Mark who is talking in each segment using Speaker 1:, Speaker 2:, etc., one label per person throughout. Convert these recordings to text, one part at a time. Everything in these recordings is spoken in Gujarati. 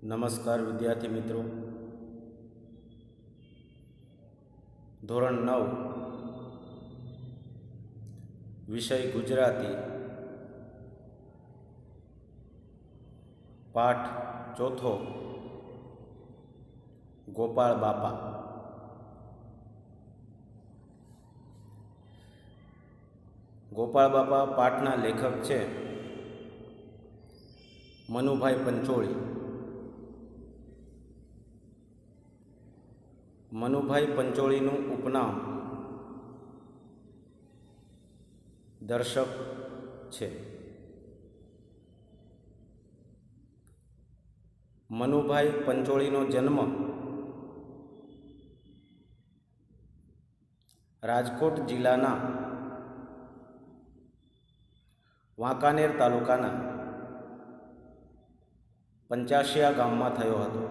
Speaker 1: નમસ્કાર વિદ્યાર્થી મિત્રો, ધોરણ 9 વિષય ગુજરાતી, પાઠ ચોથો, ગોપાળ બાપા. ગોપાળ બાપા પાઠના લેખક છે મનુભાઈ પંચોળી. મનુભાઈ પંચોળીનું ઉપનામ દર્શક છે. મનુભાઈ પંચોળીનો જન્મ રાજકોટ જિલ્લાના વાંકાનેર તાલુકાના પંચાશિયા ગામમાં થયો હતો.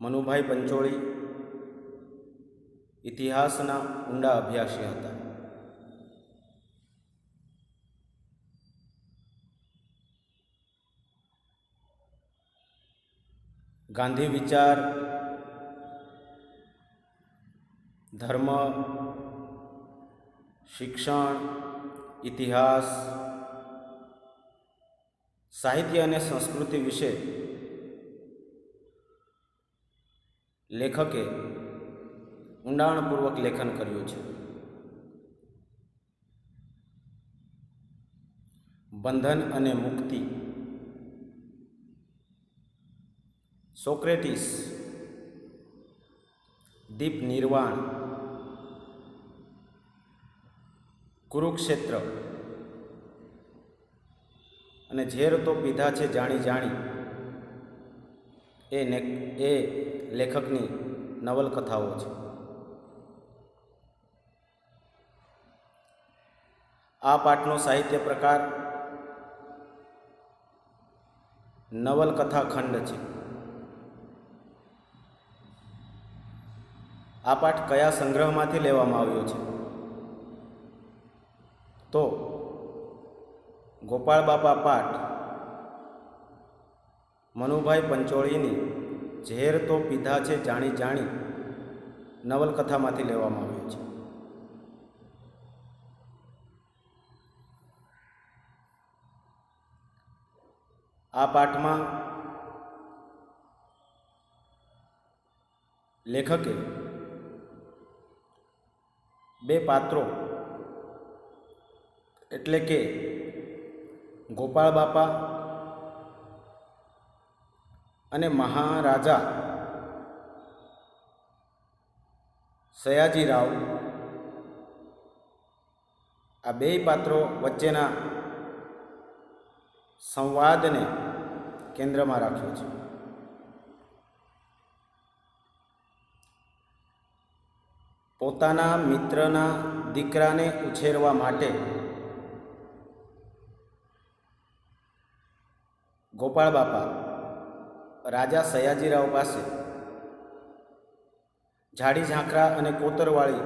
Speaker 1: મનુભાઈ પંચોળી ઇતિહાસના ઊંડા અભ્યાસી હતા. ગાંધી વિચાર, ધર્મ, શિક્ષણ, ઇતિહાસ, સાહિત્ય અને સંસ્કૃતિ વિશે લેખકે ઊંડાણપૂર્વક લેખન કર્યું છે. બંધન અને મુક્તિ, સોક્રેટિસ, દીપ નિર્વાણ, કુરુક્ષેત્ર અને ઝેર તો પીધા છે જાણી જાણી એ લેખકની નવલકથાઓ છે. આ પાઠનો સાહિત્ય પ્રકાર નવલકથા ખંડ છે. આ પાઠ કયા સંગ્રહમાંથી લેવામાં આવ્યો છે? તો ગોપાળ બાપા પાઠ મનુભાઈ પંચોળીની ઝેર તો પીધા છે જાણી જાણી નવલકથામાંથી લેવામાં આવ્યો છે. આ પાઠમાં લેખકે બે પાત્રો એટલે કે ગોપાળ બાપા અને મહારાજા સયાજીરાવ, આ બે પાત્રો વચ્ચેના સંવાદને કેન્દ્રમાં રાખ્યો છે. પોતાના મિત્રના દીકરાને ઉછેરવા માટે ગોપાળ બાપા રાજા સયાજીરાવ પાસે ઝાડી ઝાંખરા અને કોતરવાળી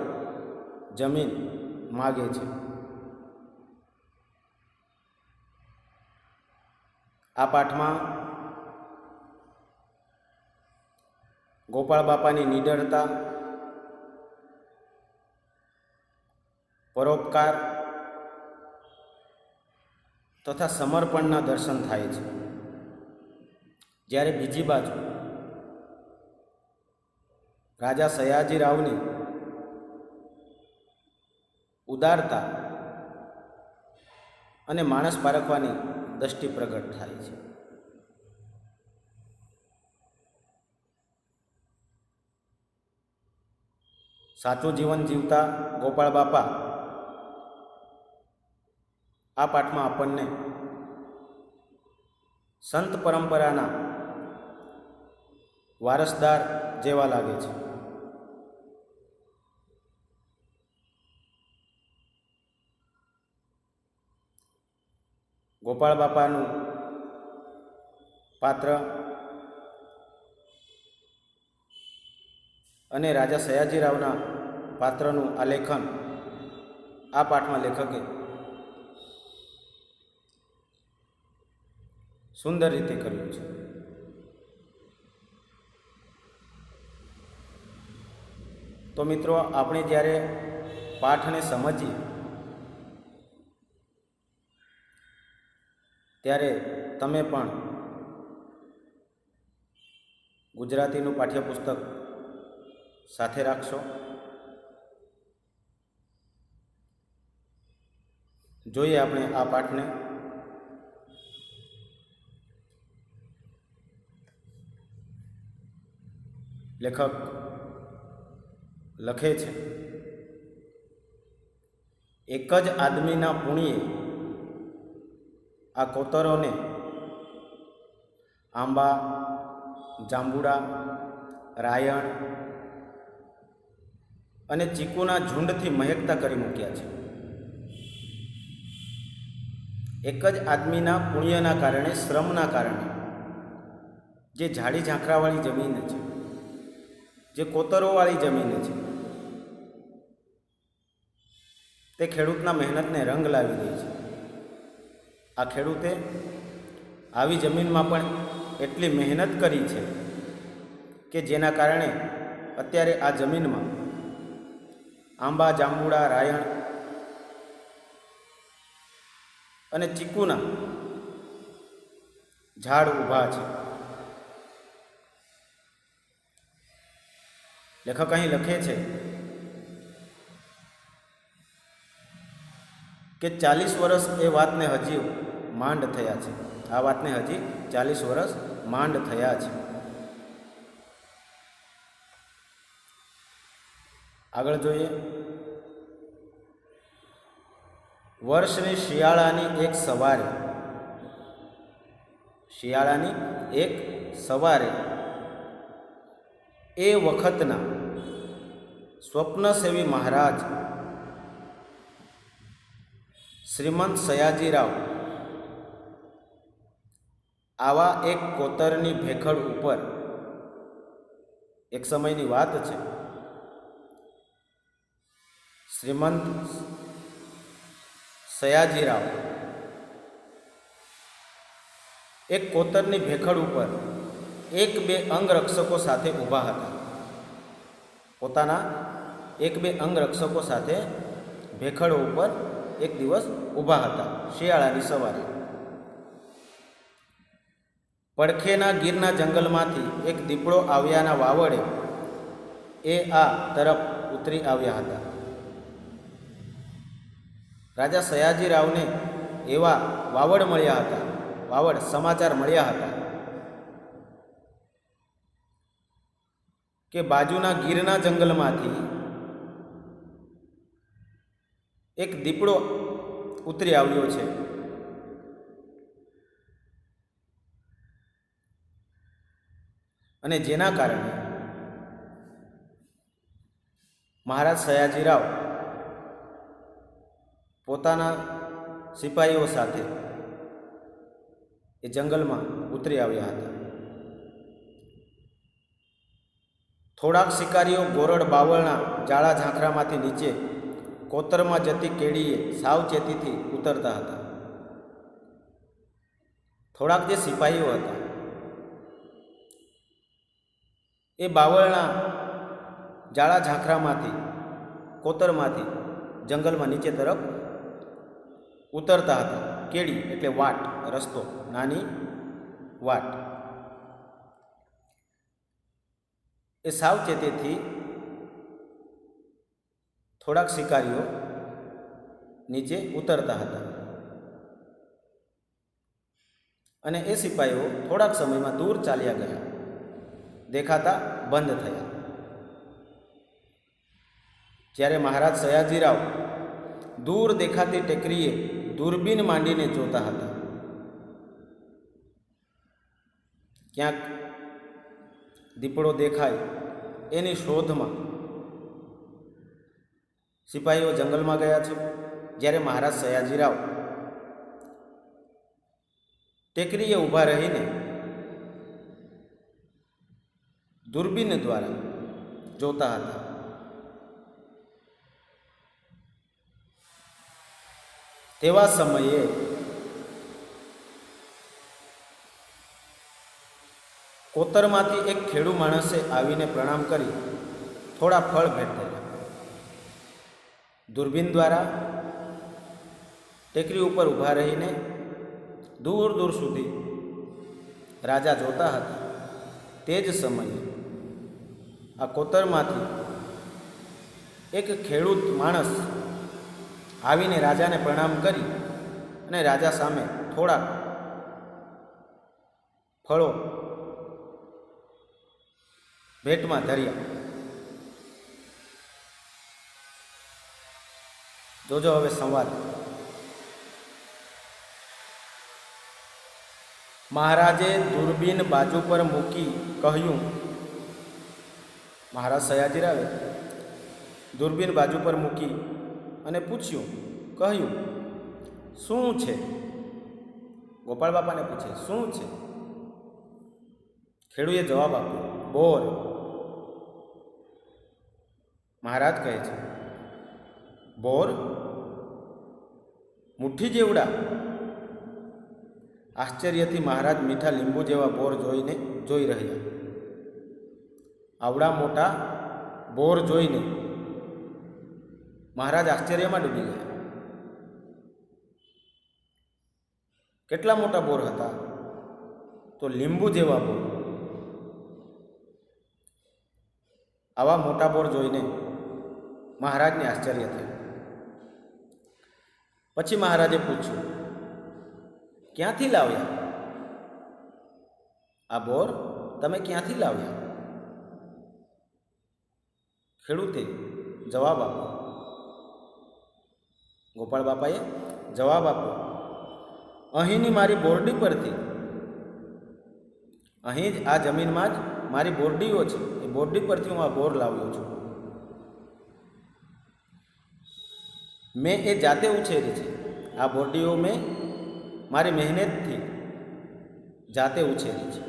Speaker 1: જમીન માગે છે. આ પાઠમાં ગોપાળ બાપાની નિડરતા, પરોપકાર તથા સમર્પણના દર્શન થાય છે. જ્યારે બીજી બાજુ રાજા સયાજીરાવની ઉદારતા અને માણસ પારખવાની દ્રષ્ટિ પ્રગટ થાય છે. સાચું જીવન જીવતા ગોપાળ બાપા આ પાઠમાં આપણને સંત પરંપરાના વારસદાર જેવા લાગે છે. ગોપાળ બાપાનું પાત્ર અને રાજા સયાજીરાવના પાત્રનું આલેખન આ પાઠમાં લેખકે સુંદર રીતે કર્યું છે. તો મિત્રો, આપણે જ્યારે પાઠને સમજીએ ત્યારે તમે પણ ગુજરાતીનું પાઠ્યપુસ્તક સાથે રાખશો. જોઈએ આપણે આ પાઠને. લેખક લખે છે, એક જ આદમીના પુણ્યે આ કોતરોને આંબા, જાંબુડા, રાયણ અને ચીકુના ઝુંડથી મહેકતા કરી મૂક્યા છે. એક જ આદમીના પુણ્યના કારણે, શ્રમના કારણે જે ઝાડી ઝાંખરાવાળી જમીન છે, જે કોતરોવાળી જમીન છે, તે ખેડૂતના મહેનતને રંગ લાવી દે છે. આ ખેડૂતે આવી જમીનમાં પણ એટલી મહેનત કરી છે કે જેના કારણે અત્યારે આ જમીનમાં આંબા, જાંબુડા, રાયણ અને ચીકુના ઝાડ ઊભા છે. લેખક અહીં લખે છે કે 40 વર્ષ એ વાતને હજી માંડ થયા છે. આ વાતને હજી 40 વર્ષ માંડ થયા છે. આગળ જોઈએ. વર્ષની શિયાળાની એક સવારે એ વખતના સ્વપ્નસેવી મહારાજ શ્રીમંત સયાજીરાવ આવા એક કોતરની ભેખડ ઉપર, એક સમયની વાત છે, શ્રીમંત સયાજીરાવ એક કોતરની ભેખડ ઉપર 1-2 અંગરક્ષકો સાથે ઊભા હતા. પોતાના 1-2 અંગરક્ષકો સાથે ભેખડો ઉપર એક દિવસ ઊભા હતા. શિયાળાની સવારે પડખેના ગીરના જંગલમાંથી એક દીપડો આવ્યાના વાવડે એ આ તરફ ઉતરી આવ્યા હતા. રાજા સયાજીરાવને એવા સમાચાર મળ્યા હતા કે બાજુના ગીરના જંગલમાંથી એક દીપડો ઉતરી આવ્યો છે અને જેના કારણે મહારાજ સયાજીરાવ પોતાના સિપાહીઓ સાથે એ જંગલમાં ઉતરી આવ્યા હતા. થોડાક શિકારીઓ ગોરડ બાવળના જાળા ઝાંખરામાંથી નીચે કોતરમાં જતી કેડીએ સાવચેતીથી ઉતરતા હતા. થોડાક જે સિપાહીઓ હતા એ બાવળના જાળા ઝાંખરામાંથી, કોતરમાંથી જંગલમાં નીચે તરફ ઉતરતા હતા. કેડી એટલે વાટ, રસ્તો, નાની વાટ. એ સાવચેતીથી થોડાક શિકારીઓ નીચે ઉતરતા હતા અને એ સિપાહીઓ થોડાક સમયમાં દૂર ચાલ્યા ગયા, દેખાતા બંધ થયા. જ્યારે મહારાજ સયાજીરાવ દૂર દેખાતી ટેકરીએ દૂરબીન માંડીને જોતા હતા. ક્યાંક દીપડો દેખાય એની શોધમાં સિપાહીઓ જંગલમાં ગયા છે. જ્યારે મહારાજ સયાજીરાવ ટેકરીએ ઊભા રહીને દૂરબીન દ્વારા જોતા હતા, તેવા સમયે કોતરમાંથી એક ખેડૂ માણસે આવીને પ્રણામ કરી થોડા ફળ ભેટ કર્યા. દૂરબીન દ્વારા ટેકરી ઉપર ઊભા રહીને દૂર દૂર સુધી રાજા જોતા હતા. તે જ સમયે આ કોતરમાંથી એક ખેડૂત માણસ આવીને રાજાને પ્રણામ કરી અને રાજા સામે થોડાક ફળો ભેટમાં ધર્યા. જોજો હવે સંવાદ. મહારાજે દૂરબીન બાજુ પર મૂકી કહ્યું, મહારાજ સયાજીરાવે દૂરબીન બાજુ પર મૂકી અને પૂછ્યું, કહ્યું, શું છે? ગોપાળ બાપાને પૂછે, શું છે? ખેડૂએ જવાબ આપ્યો, બોર. મહારાજ કહે છે, બોર? મુઠ્ઠી જેવડા? આશ્ચર્યથી મહારાજ મીઠા લીંબુ જેવા બોર જોઈ રહ્યા. આવડા મોટા બોર જોઈને મહારાજ આશ્ચર્યમાં ડૂબી ગયા. કેટલા મોટા બોર હતા? તો લીંબુ જેવા બોર. આવા મોટા બોર જોઈને મહારાજને આશ્ચર્ય થયું. પછી મહારાજે પૂછ્યું, ક્યાંથી લાવ્યા આ બોર? તમે ક્યાંથી લાવ્યા? ખેડૂતે જવાબ આપ્યો. ગોપાળ બાપાએ જવાબ આપ્યો, અહીંની મારી બોરડી પરથી. અહીં જ આ જમીનમાં જ મારી બોરડીઓ છે. એ બોરડી પરથી હું આ બોર લાવ્યો છું. મેં એ જાતે ઉછેરી છે. આ બોરડીઓ મેં મારી મહેનતથી જાતે ઉછેરી છે.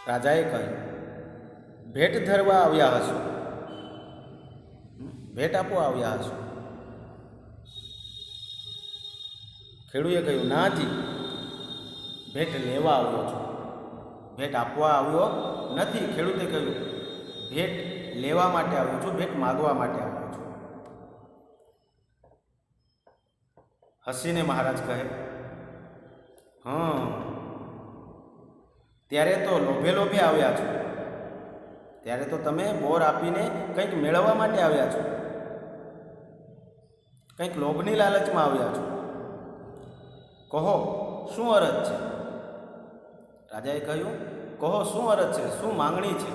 Speaker 1: રાજાએ કહ્યું, ભેટ ધરવા આવ્યા હશો, ભેટ આપવા આવ્યા હશો. ખેડૂએ કહ્યું, ના જી, ભેટ લેવા આવ્યો છું, ભેટ આપવા આવ્યો નથી. ખેડૂતે કહ્યું, ભેટ લેવા માટે આવ્યો છું, ભેટ માગવા માટે આવ્યો છું. હસીને મહારાજ કહે, ત્યારે તો લોભે લોભે આવ્યા છો. ત્યારે તો તમે બોર આપીને કંઈક મેળવવા માટે આવ્યા છો, કંઈક લોભની લાલચમાં આવ્યા છો. કહો, શું અરજ છે? રાજાએ કહ્યું, કહો, શું અરજ છે? શું માંગણી છે?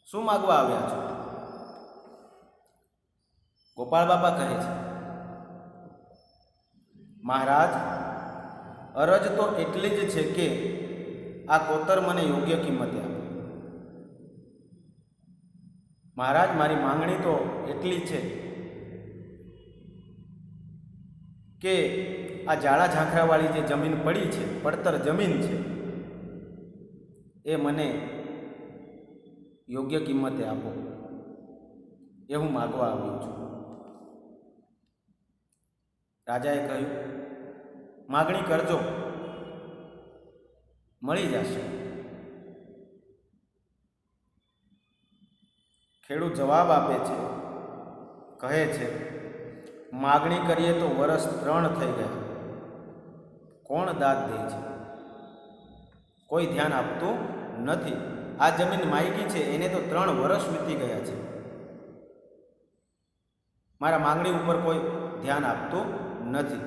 Speaker 1: શું માગવા આવ્યા છો? ગોપાળ બાપા કહે છે, મહારાજ, અરજ તો એટલી જ છે કે આ કોતર મને યોગ્ય કિંમતે આપે. મહારાજ, મારી માંગણી તો એટલી છે કે આ જાળા ઝાંખરાવાળી જે જમીન પડી છે, પડતર જમીન છે, એ મને યોગ્ય કિંમતે આપો. એ હું માગવા આવ્યો છું. રાજાએ કહ્યું, માગણી કરજો, મળી જશે. ખેડૂત જવાબ આપે છે, કહે છે, માગણી કરીએ તો વર્ષ 3 થઈ ગયા. કોણ દાદ દે છે? કોઈ ધ્યાન આપતું નથી. આ જમીન માયકી છે, એને તો 3 વર્ષ વીતી ગયા છે. મારા માગણી ઉપર કોઈ ધ્યાન આપતું નથી.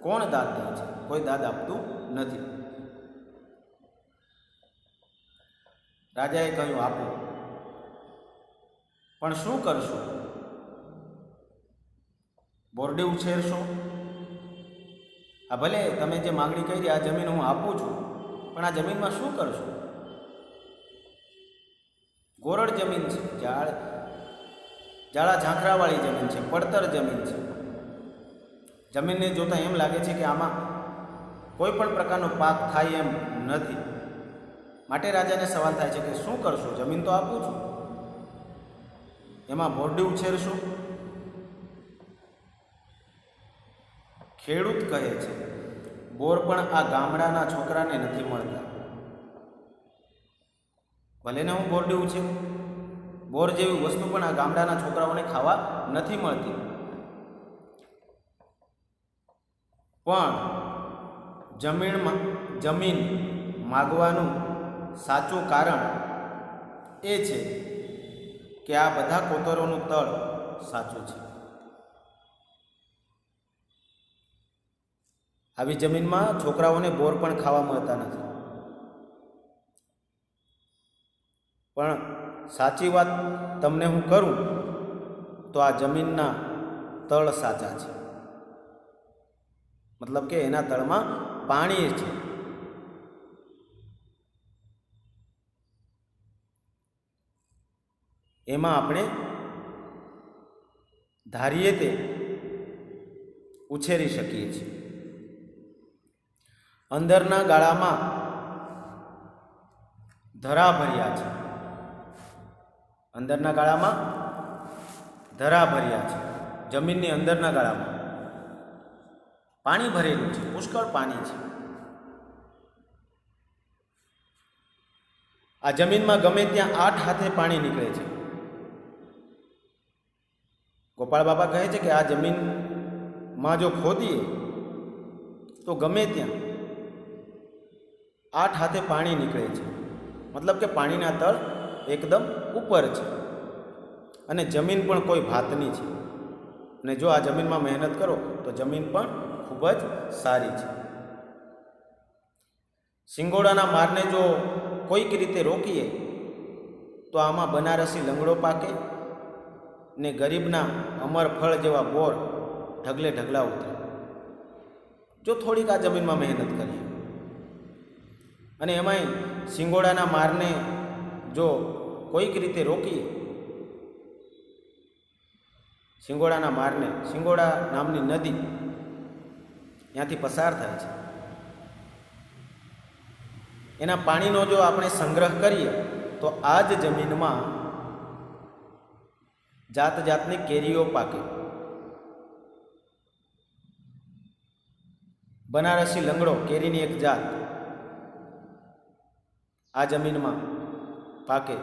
Speaker 1: કોણ દાદ દે છે? કોઈ દાદ આપતું નથી. રાજાએ કહ્યું, આપો. પણ શું કરશો? બોરડી ઉછેરશો? આ ભલે તમે જે માગણી કરી, આ જમીન હું આપું છું, પણ આ જમીનમાં શું કરશો? ગોરડ જમીન છે, જાળા ઝાંખરાવાળી જમીન છે, પડતર જમીન છે. જમીનને જોતાં એમ લાગે છે કે આમાં કોઈ પણ પ્રકારનો પાક થાય એમ નથી. માટે રાજાને સવાલ થાય છે કે શું કરશો? જમીન તો આપું છું, એમાં બોરડી ઉછેરશો? ખેડૂત કહે છે, બોર પણ આ ગામડાના છોકરાને નથી મળતા. ભલે ને હું બોરડીયું છે, બોર જેવી વસ્તુ પણ આ ગામડાના છોકરાઓને ખાવા નથી મળતી. પણ જમીન માગવાનું સાચું કારણ એ છે કે આ બધા કોતરોનું તળ સાચું છે. આવી જમીનમાં છોકરાઓને બોર પણ ખાવા મળતા નથી. પણ સાચી વાત તમને હું કરું તો આ જમીનના તળ સાચા છે. મતલબ કે એના તળમાં પાણી છે. એમાં આપણે ધારીએ તે ઉછેરી શકીએ છીએ. અંદરના ગાળામાં ધરા ભર્યા છે. અંદરના ગાળામાં ધરા ભર્યા છે. જમીનની અંદરના ગાળામાં પાણી ભરેલું છે, પુષ્કળ પાણી છે. આ જમીનમાં ગમે ત્યાં 8 હાથે પાણી નીકળે છે. ગોપાળ બાપા કહે છે કે આ જમીનમાં જો ખોદીએ તો ગમે ત્યાં 8 હાથે પાણી નીકળે છે. મતલબ કે પાણીના તળ એકદમ ઉપર છે અને જમીન પણ કોઈ ભાતની છે. અને જો આ જમીનમાં મહેનત કરો તો જમીન પણ ખૂબ જ સારી છે. સિંગોડાના મારને જો કોઈક રીતે રોકીએ તો આમાં બનારસી લંગડો પાકે ને ગરીબના અમર ફળ જેવા બોર ઢગલે ઢગલા ઉતરે. જો થોડીક આ જમીનમાં મહેનત કરીએ. અને એમાંય સિંગોડાના મારને જો કોઈક રીતે રોકીએ, સિંગોડાના મારને, સિંગોડા નામની નદી ત્યાંથી પસાર થાય છે, એના પાણીનો જો આપણે સંગ્રહ કરીએ તો આ જ જમીનમાં જાત જાતની કેરીઓ પાકે. બનારસી લંગડો કેરીની એક જાત આ જમીનમાં પાકે.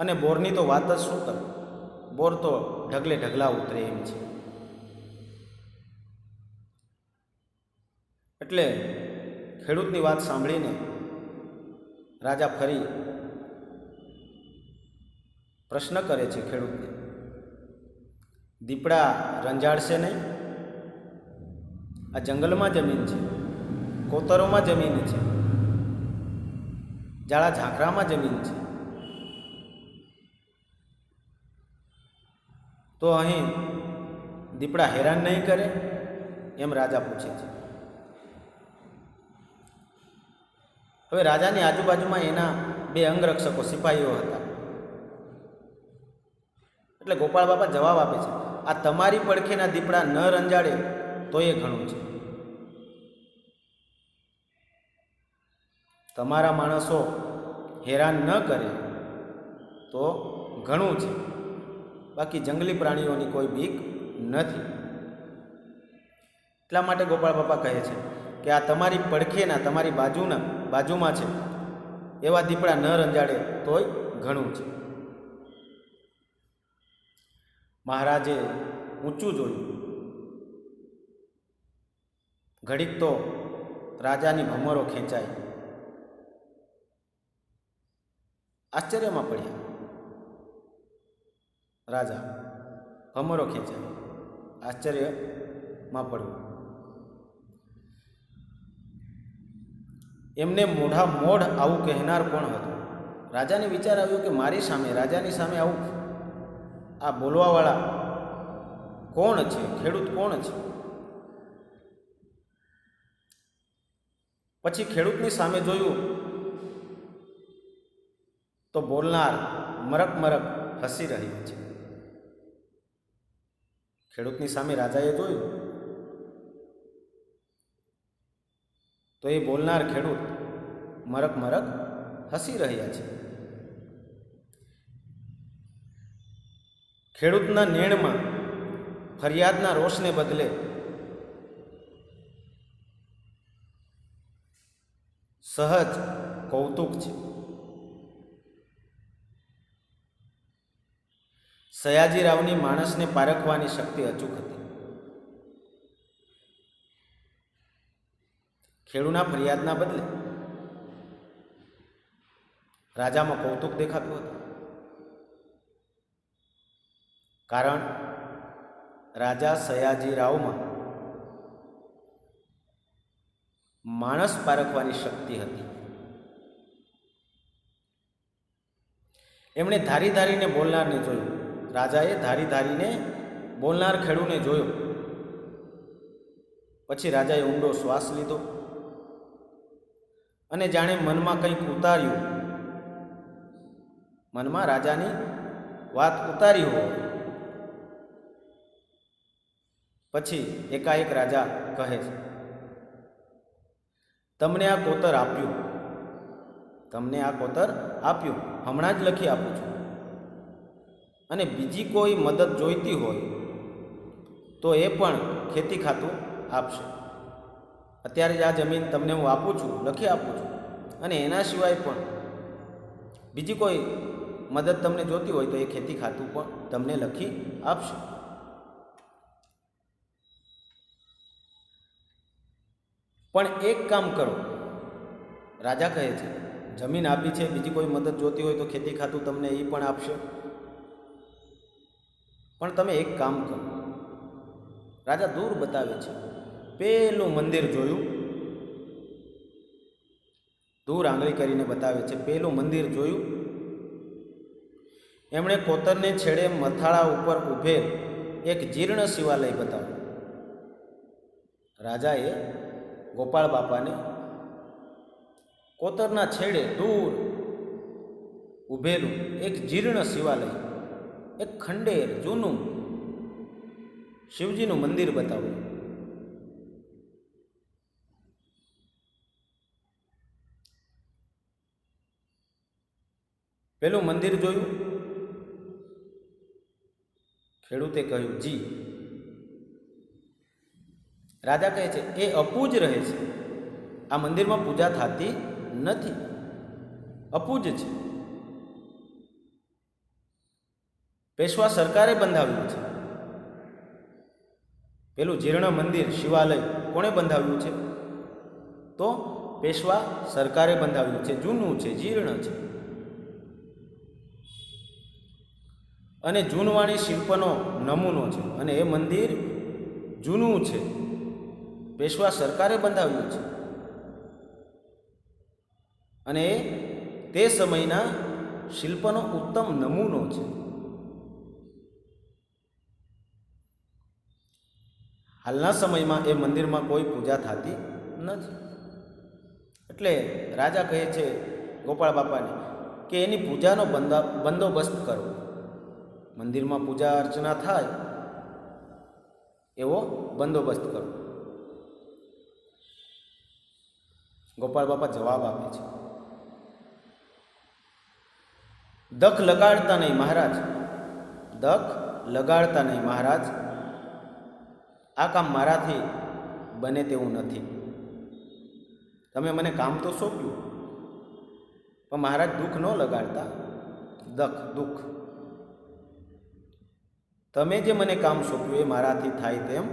Speaker 1: અને બોરની તો વાત જ શું કરે, બોર તો ઢગલે ઢગલા ઉતરે એમ છે. એટલે ખેડૂતની વાત સાંભળીને રાજા ફરી પ્રશ્ન કરે છે ખેડૂતને, દીપડા રંજાડશે નહીં? આ જંગલમાં જમીન છે, કોતરોમાં જમીન છે, જાળા ઝાંખરામાં જમીન છે, તો અહીં દીપડા હેરાન નહીં કરે? એમ રાજા પૂછે છે. હવે રાજાની આજુબાજુમાં એના 2 અંગરક્ષકો સિપાહીઓ હતા. એટલે ગોપાળ બાપા જવાબ આપે છે, આ તમારી પડખેના દીપડા ન રંજાડે તો એ ઘણું છે. તમારા માણસો હેરાન ન કરે તો ઘણું છે. બાકી જંગલી પ્રાણીઓની કોઈ બીક નથી. એટલા માટે ગોપાળ બાપા કહે છે કે આ તમારી પડખેના, તમારી બાજુમાં છે એવા દીપડા ન રંજાડે તોય ઘણું છે. મહારાજે ઊંચું જોયું. ઘડીક તો રાજાની ભમરો ખેંચાઈ. આશ્ચર્યમાં પડ્યા રાજા. ભમરો ખેંચાઈ, આશ્ચર્યમાં પડ્યું. એમને મોઢ આવું કહેનાર કોણ હતું? રાજાને વિચાર આવ્યો કે મારી સામે, રાજાની સામે આવું આ બોલવાવાળા કોણ છે? ખેડૂત કોણ છે? પછી ખેડૂતની સામે જોયું તો બોલનાર મરક મરક હસી રહ્યો છે. ખેડૂતની સામે રાજાએ જોયું તો એ બોલનાર ખેડૂત મરક મરક હસી રહ્યા છે. ખેડૂતના નેણમાં ફરિયાદના રોષને બદલે સહજ કૌતુક છે. સયાજીરાવની માણસને પારખવાની શક્તિ અચૂક હતી. ખેડૂના ફરિયાદના બદલે રાજામાં કૌતુક દેખાતું હતું. કારણ રાજા સયાજીરાવમાં માણસ પારખવાની શક્તિ હતી. એમણે ધારી ધારીને બોલનારને જોયું. રાજાએ ધારી ધારીને બોલનાર ખેડૂને જોયો. પછી રાજાએ ઊંડો શ્વાસ લીધો અને જાણે મનમાં કંઈક ઉતાર્યું, મનમાં રાજાની વાત ઉતારી હોય. પછી એકાએક રાજા કહે છે, તમને આ કોતર આપ્યું, તમને આ કોતર આપ્યું, હમણાં જ લખી આપું છું. અને બીજી કોઈ મદદ જોઈતી હોય તો એ પણ ખેતી ખાતું આપશે. અત્યારે જ આ જમીન તમને હું આપું છું, લખી આપું છું. અને એના સિવાય પણ બીજી કોઈ મદદ તમને જોતી હોય તો એ ખેતી ખાતું પણ તમને લખી આપશે. પણ એક કામ કરો, રાજા કહે છે, જમીન આપી છે, બીજી કોઈ મદદ જોતી હોય તો ખેતી ખાતું તમને એ પણ આપશે. પણ તમે એક કામ કરો. રાજા દૂર બતાવે છે. પેલું મંદિર જોયું, દૂર આંગળી કરીને બતાવે છે. પેલું મંદિર જોયું. એમણે કોતરને છેડે મથાળા ઉપર ઊભેલ એક જીર્ણ શિવાલય બતાવ્યું. રાજાએ ગોપાળ બાપાને કોતરના છેડે દૂર ઊભેલું એક જીર્ણ શિવાલય, એક ખંડેર જૂનું શિવજીનું મંદિર બતાવ્યું. પેલું મંદિર જોયું? ખેડૂતે કહ્યું, જી. રાજા કહે છે, એ અપૂજ રહે છે. આ મંદિરમાં પૂજા થતી નથી, અપૂજ છે. પેશવા સરકારે બંધાવ્યું છે. પેલું જીર્ણ મંદિર શિવાલય કોણે બંધાવ્યું છે? તો પેશવા સરકારે બંધાવ્યું છે. જૂનું છે, જીર્ણ છે. અને જૂનવાણી શિલ્પનો નમૂનો છે. અને એ મંદિર જૂનું છે, પેશવા સરકારે બંધાવ્યું છે. અને તે સમયના શિલ્પનો ઉત્તમ નમૂનો છે. હાલના સમયમાં એ મંદિરમાં કોઈ પૂજા થતી નથી. એટલે રાજા કહે છે ગોપાળ બાપાને કે એની પૂજાનો બંદોબસ્ત કરો. મંદિરમાં પૂજા અર્ચના થાય એવો બંદોબસ્ત કરો. ગોપાળ બાપા જવાબ આપે છે, દખ લગાડતા નહીં મહારાજ, દખ લગાડતા નહીં મહારાજ. આ કામ મારાથી બને તેવું નથી. તમે મને કામ તો સોંપ્યું, પણ મહારાજ દુઃખ ન લગાડતા. દુઃખ તમે જે મને કામ સોંપ્યું એ મારાથી થાય તેમ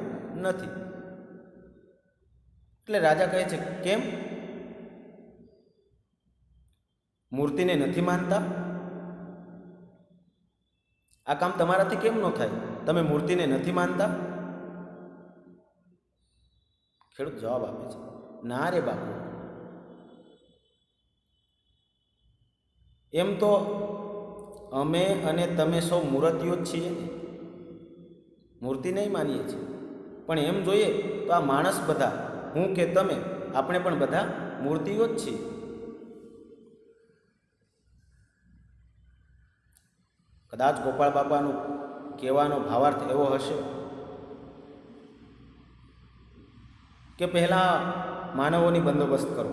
Speaker 1: નથી. એટલે રાજા કહે છે, કેમ? મૂર્તિને નથી માનતા? આ કામ તમારાથી કેમ ન થાય? તમે મૂર્તિને નથી માનતા? ખેડૂત જવાબ આપે છે, ના રે બાપુ, એમ તો અમે અને તમે સૌ મૂર્તિઓ જ છીએ. મૂર્તિ નહીં માનીએ છીએ, પણ એમ જોઈએ તો આ માણસ બધા, હું કે તમે, આપણે પણ બધા મૂર્તિઓ જ છીએ. કદાચ ગોપાળ બાપાનું કહેવાનો ભાવાર્થ એવો હશે કે પહેલાં માનવોની બંદોબસ્ત કરો,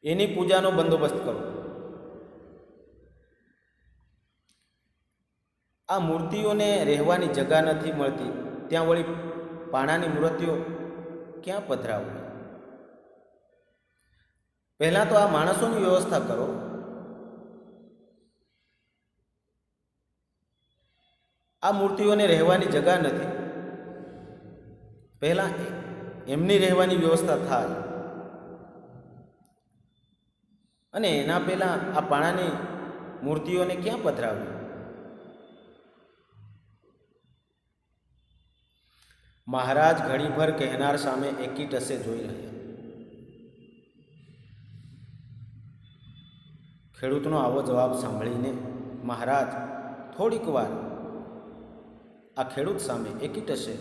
Speaker 1: એની પૂજાનો બંદોબસ્ત કરો. આ મૂર્તિઓને રહેવાની જગા નથી મળતી, ત્યાં વળી પાણાની મૂર્તિઓ ક્યાં પધરાવવી? પહેલાં તો આ માણસોની વ્યવસ્થા કરો. આ મૂર્તિઓને રહેવાની જગા નથી. પહેલાં એમની રહેવાની વ્યવસ્થા થાય અને એના પહેલાં આ પાણાની મૂર્તિઓને ક્યાં પધરાવવી? મહારાજ ઘડીભર કહેનાર સામે એકી ટસે જોઈ રહ્યા. ખેડૂતનો આવો જવાબ સાંભળીને મહારાજ થોડીક વાર આ ખેડૂત સામે એકી ટસે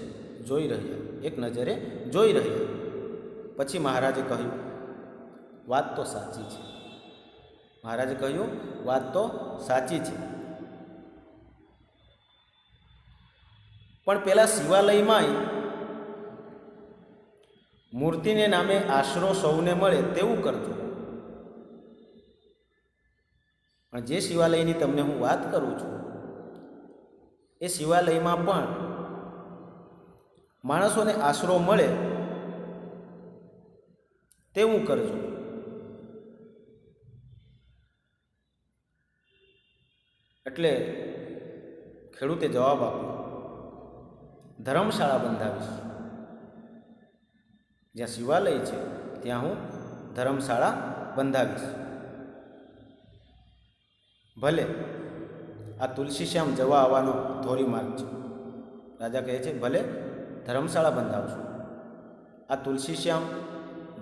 Speaker 1: જોઈ રહ્યા, એક નજરે જોઈ રહ્યા. પછી મહારાજે કહ્યું, વાત તો સાચી છે. મહારાજે કહ્યું, વાત તો સાચી છે, પણ પેલા શિવાલયમાંય મૂર્તિને નામે આશરો સૌને મળે તેવું કરજો. પણ જે શિવાલયની તમને હું વાત કરું છું એ શિવાલયમાં પણ માણસોને આશરો મળે તેવું કરજો. એટલે ખેડૂતે જવાબ આપ્યો, ધર્મશાળા બંધાવીશ. જ્યાં શિવાલય છે ત્યાં હું ધર્મશાળા બંધાવીશ. ભલે, આ તુલસીશ્યામ જવા આવવાનો ધોરીમાર્ગ છે. રાજા કહે છે, ભલે ધર્મશાળા બંધાવશું. આ તુલસીશ્યામ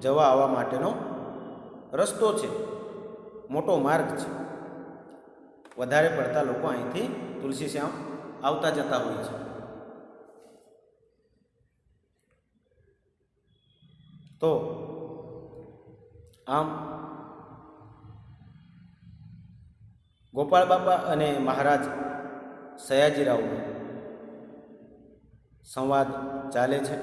Speaker 1: જવા આવવા માટેનો રસ્તો છે, મોટો માર્ગ છે. વધારે પડતા લોકો અહીંથી તુલસીશ્યામ આવતા જતા હોય છે. તો આમ ગોપાળ બાપા અને મહારાજ સયાજીરાવનો સંવાદ ચાલે છે.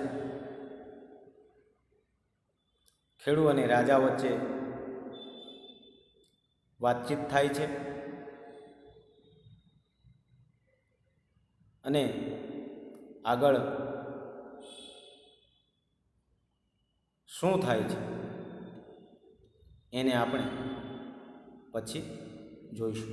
Speaker 1: ખેડૂ અને રાજા વચ્ચે વાતચીત થાય છે અને આગળ શું થાય છે એને આપણે પછી જોઈશું.